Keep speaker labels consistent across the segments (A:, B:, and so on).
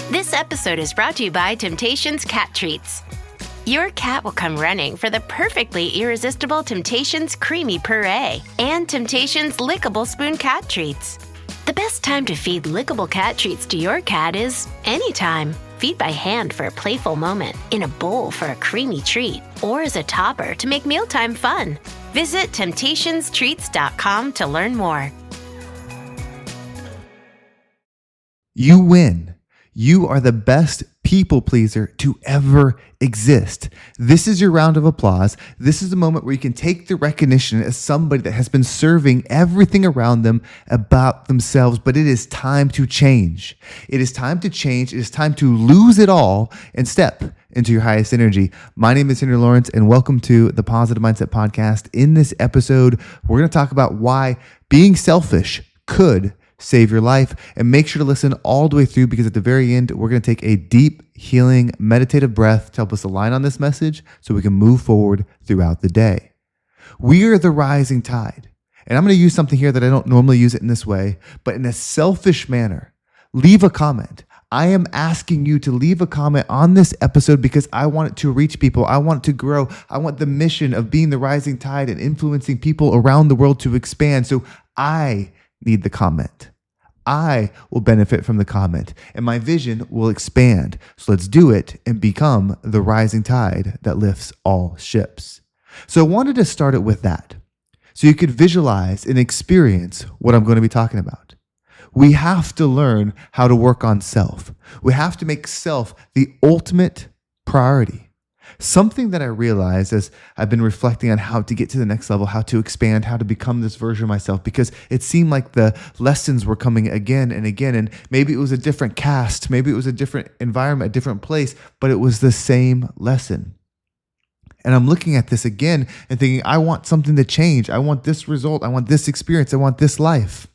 A: This episode is brought to you by Temptations Cat Treats. Your cat will come running for the perfectly irresistible Temptations Creamy Puree and Temptations Lickable Spoon Cat Treats. The best time to feed lickable cat treats to your cat is anytime. Feed by hand for a playful moment, in a bowl for a creamy treat, or as a topper to make mealtime fun. Visit temptationstreats.com to learn more.
B: You win. You are the best people pleaser to ever exist. This is your round of applause. This is the moment where you can take the recognition as somebody that has been serving everything around them about themselves, but it is time to change. It is time to change. It is time to lose it all and step into your highest energy. My name is Henry Lawrence, and welcome to the Positive Mindset Podcast. In this episode, we're going to talk about why being selfish could save your life, and make sure to listen all the way through, because at the very end, we're going to take a deep, healing, meditative breath to help us align on this message so we can move forward throughout the day. We are the rising tide. And I'm going to use something here that I don't normally use it in this way, but in a selfish manner. Leave a comment. I am asking you to leave a comment on this episode because I want it to reach people. I want it to grow. I want the mission of being the rising tide and influencing people around the world to expand. So I need the comment. I will benefit from the comment, and my vision will expand. So let's do it and become the rising tide that lifts all ships. So I wanted to start it with that, so you could visualize and experience what I'm going to be talking about. We have to learn how to work on self. We have to make self the ultimate priority. Something that I realized as I've been reflecting on how to get to the next level, how to expand, how to become this version of myself, because it seemed like the lessons were coming again and again, and maybe it was a different cast, maybe it was a different environment, a different place, but it was the same lesson. And I'm looking at this again and thinking, I want something to change. I want this result. I want this experience. I want this life.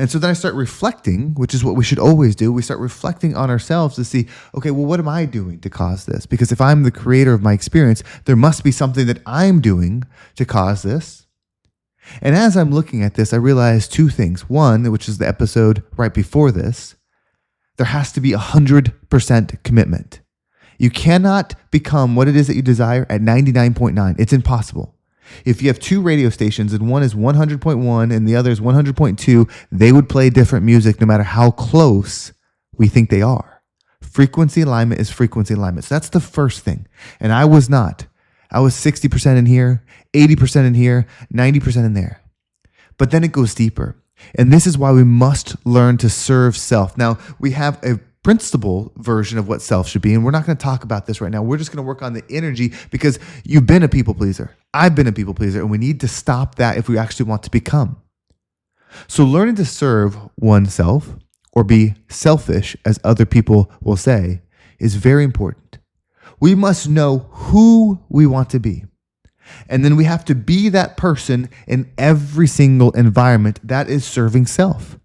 B: And so then I start reflecting, which is what we should always do. We start reflecting on ourselves to see, okay, well, what am I doing to cause this? Because if I'm the creator of my experience, there must be something that I'm doing to cause this. And as I'm looking at this, I realize two things. One, which is the episode right before this, there has to be 100% commitment. You cannot become what it is that you desire at 99.9. It's impossible. If you have two radio stations and one is 100.1 and the other is 100.2, they would play different music no matter how close we think they are. Frequency alignment is frequency alignment. So that's the first thing. And I was not. I was 60% in here, 80% in here, 90% in there. But then it goes deeper. And this is why we must learn to serve self. Now, we have a principle version of what self should be, and we're not going to talk about this right now. We're just going to work on the energy, because you've been a people pleaser. I've been a people pleaser, and we need to stop that if we actually want to become. So learning to serve oneself, or be selfish, as other people will say, is very important. We must know who we want to be. And then we have to be that person in every single environment that is serving self.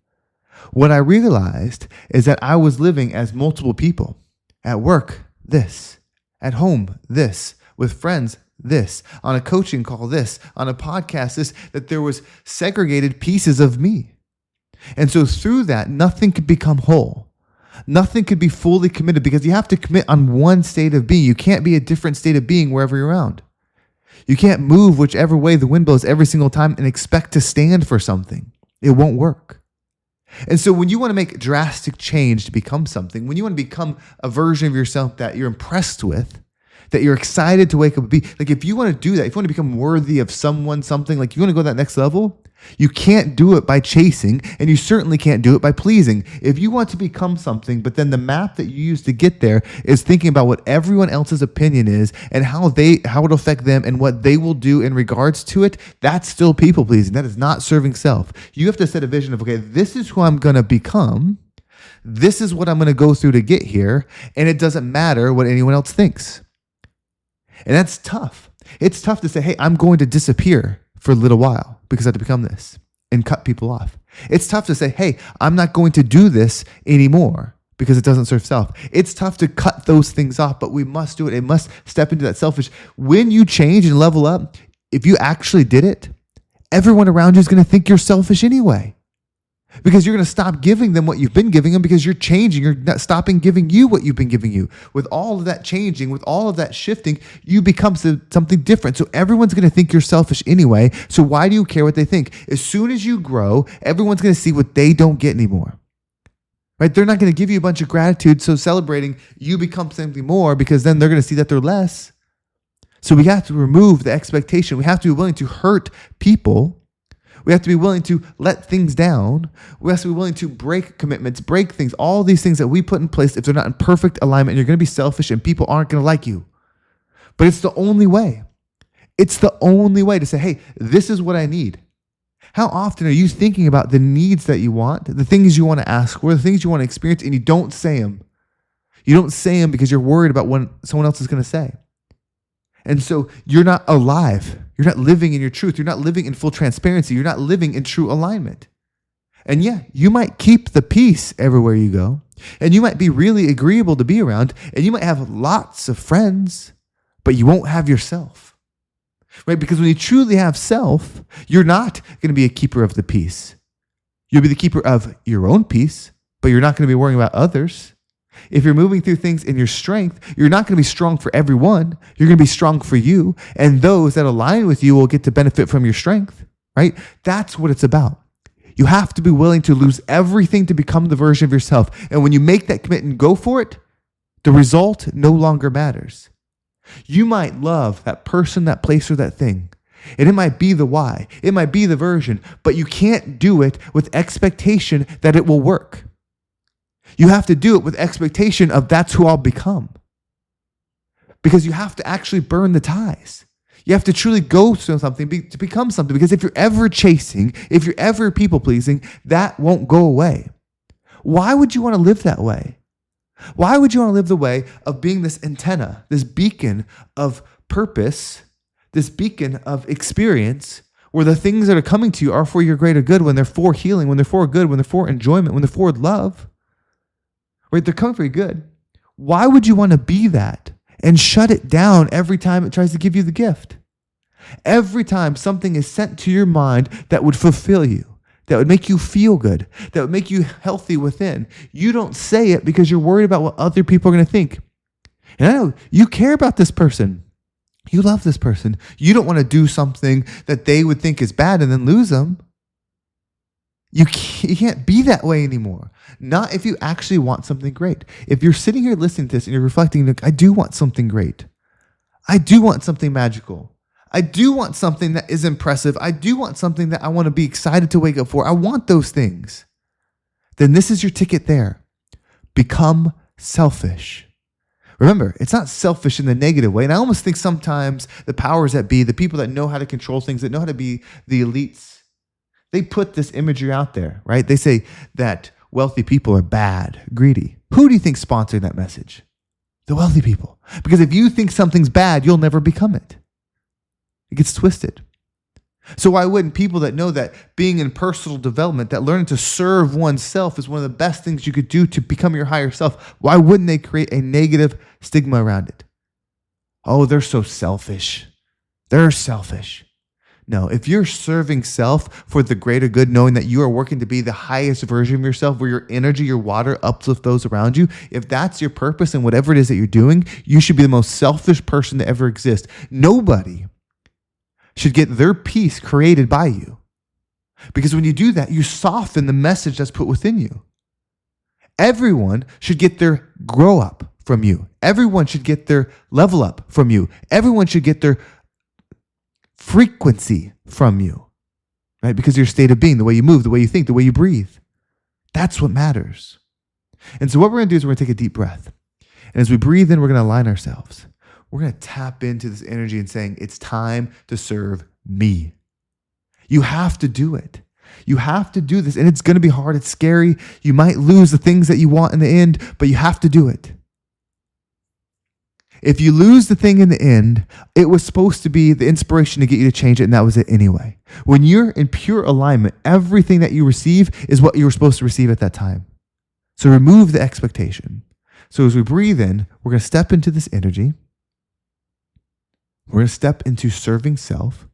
B: What I realized is that I was living as multiple people. At work, this. At home, this. With friends, this. On a coaching call, this. On a podcast, this. That there was segregated pieces of me. And so through that, nothing could become whole. Nothing could be fully committed, because you have to commit on one state of being. You can't be a different state of being wherever you're around. You can't move whichever way the wind blows every single time and expect to stand for something. It won't work. And so when you want to make drastic change to become something, when you want to become a version of yourself that you're impressed with, that you're excited to wake up and be, like if you want to do that, if you want to become worthy of someone, something, like you want to go to that next level, you can't do it by chasing, and you certainly can't do it by pleasing. If you want to become something, but then the map that you use to get there is thinking about what everyone else's opinion is and how it'll affect them and what they will do in regards to it, that's still people pleasing. That is not serving self. You have to set a vision of, okay, this is who I'm going to become. This is what I'm going to go through to get here. And it doesn't matter what anyone else thinks. And that's tough. It's tough to say, hey, I'm going to disappear for a little while because I have to become this, and cut people off. It's tough to say, hey, I'm not going to do this anymore because it doesn't serve self. It's tough to cut those things off, but we must do it. It must step into that selfish. When you change and level up, if you actually did it, everyone around you is going to think you're selfish anyway. because you're going to stop giving them what you've been giving them because you're changing. You're not stopping giving you what you've been giving you. With all of that changing, with all of that shifting, you become something different. So everyone's going to think you're selfish anyway. So why do you care what they think? As soon as you grow, everyone's going to see what they don't get anymore. Right? They're not going to give you a bunch of gratitude. So celebrating, you become something more because then they're going to see that they're less. So we have to remove the expectation. We have to be willing to hurt people. We have to be willing to let things down. We have to be willing to break commitments, break things, all these things that we put in place if they're not in perfect alignment. You're going to be selfish and people aren't going to like you. But it's the only way. It's the only way to say, hey, this is what I need. How often are you thinking about the needs that you want, the things you want to ask for, the things you want to experience, and you don't say them? You don't say them because you're worried about what someone else is going to say. And so you're not alive. You're not living in your truth. You're not living in full transparency. You're not living in true alignment. And yeah, you might keep the peace everywhere you go. And you might be really agreeable to be around. And you might have lots of friends, but you won't have yourself. Right? Because when you truly have self, you're not going to be a keeper of the peace. You'll be the keeper of your own peace, but you're not going to be worrying about others. If you're moving through things in your strength, you're not going to be strong for everyone. You're going to be strong for you. And those that align with you will get to benefit from your strength, right? That's what it's about. You have to be willing to lose everything to become the version of yourself. And when you make that commitment and go for it, the result no longer matters. You might love that person, that place, or that thing. And it might be the why. It might be the version, but you can't do it with expectation that it will work. You have to do it with expectation of that's who I'll become. Because you have to actually burn the ties. You have to truly go through something to become something. Because if you're ever chasing, if you're ever people pleasing, that won't go away. Why would you want to live that way? Why would you want to live the way of being this antenna, this beacon of purpose, this beacon of experience, where the things that are coming to you are for your greater good, when they're for healing, when they're for good, when they're for enjoyment, when they're for love? Right? They're coming for your good. Why would you want to be that and shut it down every time it tries to give you the gift? Every time something is sent to your mind that would fulfill you, that would make you feel good, that would make you healthy within, you don't say it because you're worried about what other people are going to think. And I know you care about this person. You love this person. You don't want to do something that they would think is bad and then lose them. You can't be that way anymore. Not if you actually want something great. If you're sitting here listening to this and you're reflecting, look, I do want something great. I do want something magical. I do want something that is impressive. I do want something that I want to be excited to wake up for. I want those things. Then this is your ticket there. Become selfish. Remember, it's not selfish in the negative way. And I almost think sometimes the powers that be, the people that know how to control things, that know how to be the elites, they put this imagery out there, right? They say that wealthy people are bad, greedy. Who do you think sponsored that message? The wealthy people. Because if you think something's bad, you'll never become it. It gets twisted. So why wouldn't people that know that being in personal development, that learning to serve oneself is one of the best things you could do to become your higher self, why wouldn't they create a negative stigma around it? Oh, they're so selfish. They're selfish. No, if you're serving self for the greater good, knowing that you are working to be the highest version of yourself, where your energy, your water uplift those around you, if that's your purpose and whatever it is that you're doing, you should be the most selfish person to ever exist. Nobody should get their peace created by you. Because when you do that, you soften the message that's put within you. Everyone should get their grow up from you. Everyone should get their level up from you. Everyone should get their frequency from you, right? Because your state of being, the way you move, the way you think, the way you breathe, that's what matters. And so what we're going to do is we're going to take a deep breath. And as we breathe in, we're going to align ourselves. We're going to tap into this energy and saying, it's time to serve me. You have to do it. You have to do this. And it's going to be hard. It's scary. You might lose the things that you want in the end, but you have to do it. If you lose the thing in the end, it was supposed to be the inspiration to get you to change it, and that was it anyway. When you're in pure alignment, everything that you receive is what you were supposed to receive at that time. So remove the expectation. So as we breathe in, we're going to step into this energy. We're going to step into serving self.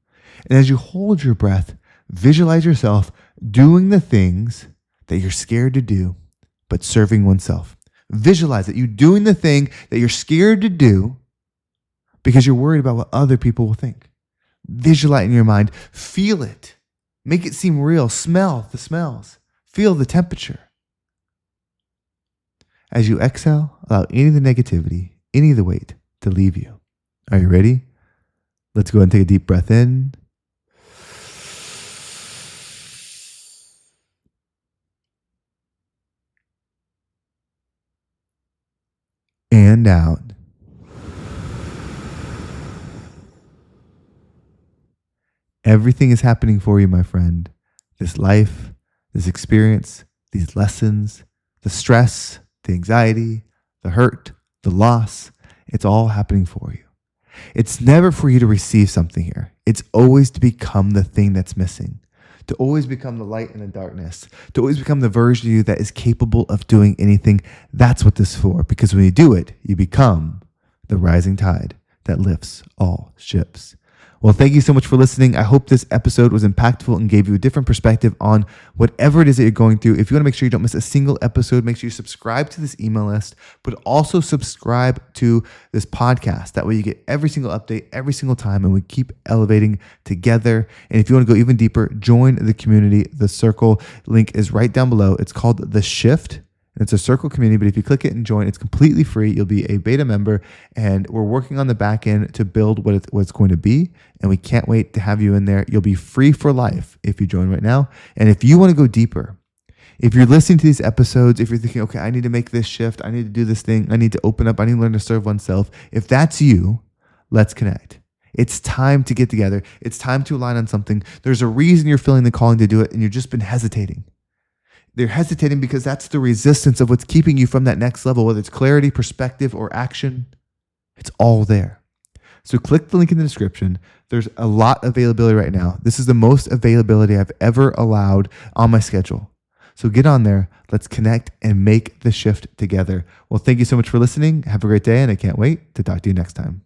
B: And as you hold your breath, visualize yourself doing the things that you're scared to do, but serving oneself. Visualize that you're doing the thing that you're scared to do because you're worried about what other people will think. Visualize it in your mind. Feel it. Make it seem real. Smell the smells. Feel the temperature. As you exhale, allow any of the negativity, any of the weight to leave you. Are you ready? Let's go ahead and take a deep breath in. And out. Everything is happening for you, my friend. This life, this experience, these lessons, the stress, the anxiety, the hurt, the loss, it's all happening for you. It's never for you to receive something here. It's always to become the thing that's missing, to always become the light in the darkness, to always become the version of you that is capable of doing anything. That's what this is for, because when you do it, you become the rising tide that lifts all ships. Well, thank you so much for listening. I hope this episode was impactful and gave you a different perspective on whatever it is that you're going through. If you want to make sure you don't miss a single episode, make sure you subscribe to this email list, but also subscribe to this podcast. That way you get every single update every single time, and we keep elevating together. And if you want to go even deeper, join the community. The circle link is right down below. It's called The Shift. It's a circle community, but if you click it and join, it's completely free. You'll be a beta member, and we're working on the back end to build what it's going to be, and we can't wait to have you in there. You'll be free for life if you join right now. And if you want to go deeper, if you're listening to these episodes, if you're thinking, okay, I need to make this shift, I need to do this thing, I need to open up, I need to learn to serve oneself. If that's you, let's connect. It's time to get together. It's time to align on something. There's a reason you're feeling the calling to do it, and you've just been hesitating. They're hesitating because that's the resistance of what's keeping you from that next level, whether it's clarity, perspective, or action. It's all there. So click the link in the description. There's a lot of availability right now. This is the most availability I've ever allowed on my schedule. So get on there. Let's connect and make the shift together. Well, thank you so much for listening. Have a great day, and I can't wait to talk to you next time.